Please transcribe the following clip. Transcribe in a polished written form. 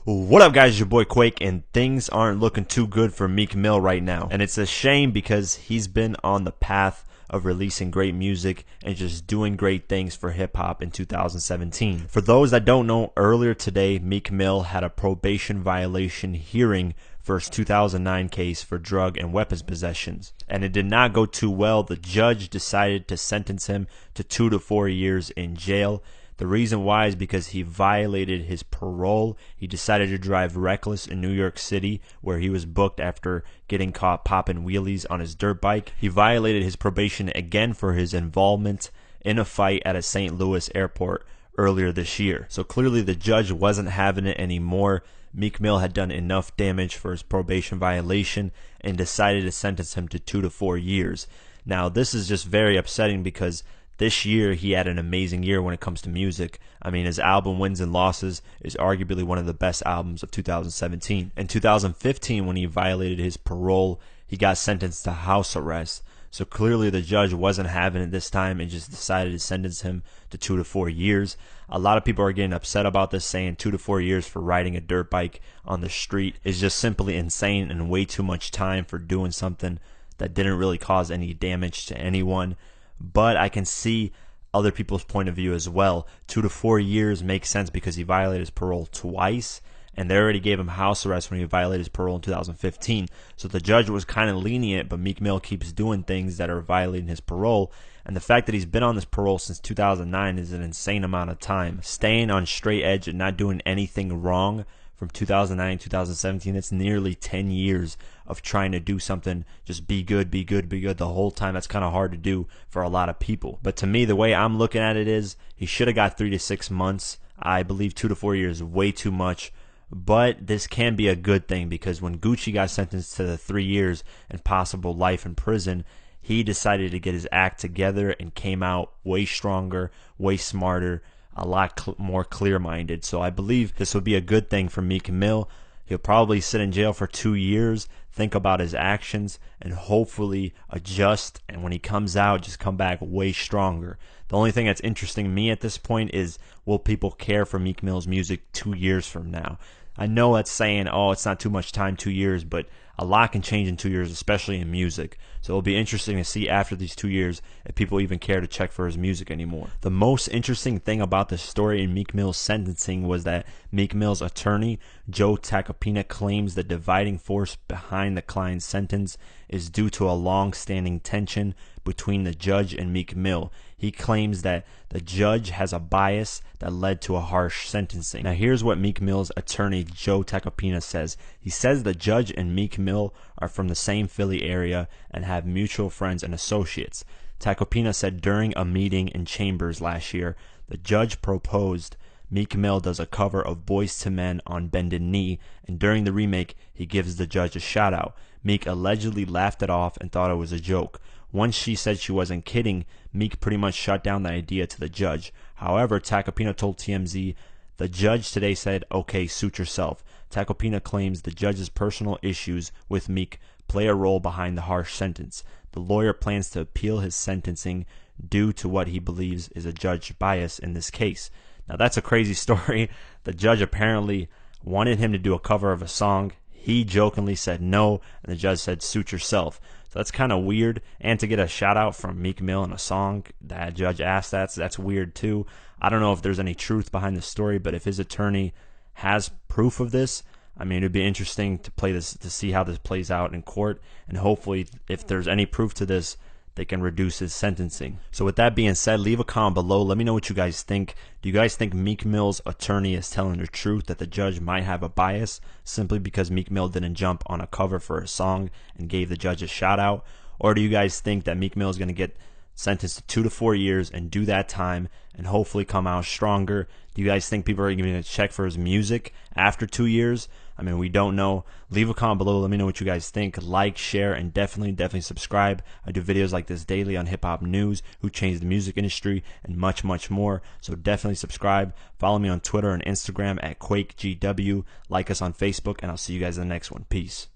What up, guys? It's your boy Quake, and things aren't looking too good for Meek Mill right now. And it's a shame because he's been on the path of releasing great music and just doing great things for hip-hop in 2017. For those that don't know, earlier today, Meek Mill had a probation violation hearing for his 2009 case for drug and weapons possessions. And it did not go too well. The judge decided to sentence him to 2 to 4 years in jail. The reason why is because he violated his parole. He decided to drive reckless in New York City, where he was booked after getting caught popping wheelies on his dirt bike. He violated his probation again for his involvement in a fight at a St. Louis airport earlier this year. So clearly the judge wasn't having it anymore. Meek Mill had done enough damage for his probation violation and decided to sentence him to 2 to 4 years. Now, this is just very upsetting because this year, he had an amazing year when it comes to music. I mean, his album Wins and Losses is arguably one of the best albums of 2017. In 2015, when he violated his parole, he got sentenced to house arrest. So clearly the judge wasn't having it this time and just decided to sentence him to 2 to 4 years. A lot of people are getting upset about this, saying 2 to 4 years for riding a dirt bike on the street is just simply insane and way too much time for doing something that didn't really cause any damage to anyone. But I can see other people's point of view as well. 2 to 4 years makes sense because he violated his parole twice, and they already gave him house arrest when he violated his parole in 2015. So the judge was kind of lenient, but Meek Mill keeps doing things that are violating his parole. And the fact that he's been on this parole since 2009 is an insane amount of time. Staying on straight edge and not doing anything wrong from 2009 to 2017, that's nearly 10 years of trying to do something, just be good, be good, be good the whole time. That's kind of hard to do for a lot of people. But to me, the way I'm looking at it is he should have got 3 to 6 months. I believe 2 to 4 years is way too much. But this can be a good thing because when Gucci got sentenced to the 3 years and possible life in prison, he decided to get his act together and came out way stronger, way smarter, a lot more clear-minded. So I believe this would be a good thing for Meek Mill. He'll probably sit in jail for 2 years, think about his actions, and hopefully adjust. And when he comes out, just come back way stronger. The only thing that's interesting me at this point is, will people care for Meek Mill's music 2 years from now? I know that's saying, oh, it's not too much time, 2 years, but a lot can change in 2 years, especially in music. So it'll be interesting to see after these 2 years if people even care to check for his music anymore. The most interesting thing about this story in Meek Mill's sentencing was that Meek Mill's attorney, Joe Tacopina, claims the dividing force behind the client's sentence is due to a long-standing tension between the judge and Meek Mill. He claims that the judge has a bias that led to a harsh sentencing. Now here's what Meek Mill's attorney, Joe Tacopina, says. He says the judge and Meek Mill are from the same Philly area and have mutual friends and associates. Tacopina said during a meeting in Chambers last year, the judge proposed Meek Mill does a cover of Boyz II Men on Bended Knee, and during the remake, he gives the judge a shout-out. Meek allegedly laughed it off and thought it was a joke. Once she said she wasn't kidding, Meek pretty much shut down the idea to the judge. However, Tacopina told TMZ, the judge today said, okay, suit yourself. Tacopina claims the judge's personal issues with Meek play a role behind the harsh sentence. The lawyer plans to appeal his sentencing due to what he believes is a judge bias in this case. Now that's a crazy story. The judge apparently wanted him to do a cover of a song. He jokingly said no, and the judge said suit yourself. So that's kind of weird. And to get a shout out from Meek Mill in a song that judge asked that's weird too. I don't know if there's any truth behind the story, but if his attorney has proof of this, I mean, it'd be interesting to see how this plays out in court, and hopefully if there's any proof to this, they can reduce his sentencing. So with that being said, leave a comment below. Let me know what you guys think. Do you guys think Meek Mill's attorney is telling the truth, that the judge might have a bias simply because Meek Mill didn't jump on a cover for a song and gave the judge a shout out? Or do you guys think that Meek Mill is going to get sentenced to 2 to 4 years and do that time and hopefully come out stronger? Do you guys think people are going to check for his music after 2 years? I mean, we don't know. Leave a comment below. Let me know what you guys think. Like, share, and definitely subscribe. I do videos like this daily on hip-hop news, who changed the music industry, and much more. So definitely subscribe. Follow me on Twitter and Instagram at QuakeGW. Like us on Facebook, and I'll see you guys in the next one. Peace.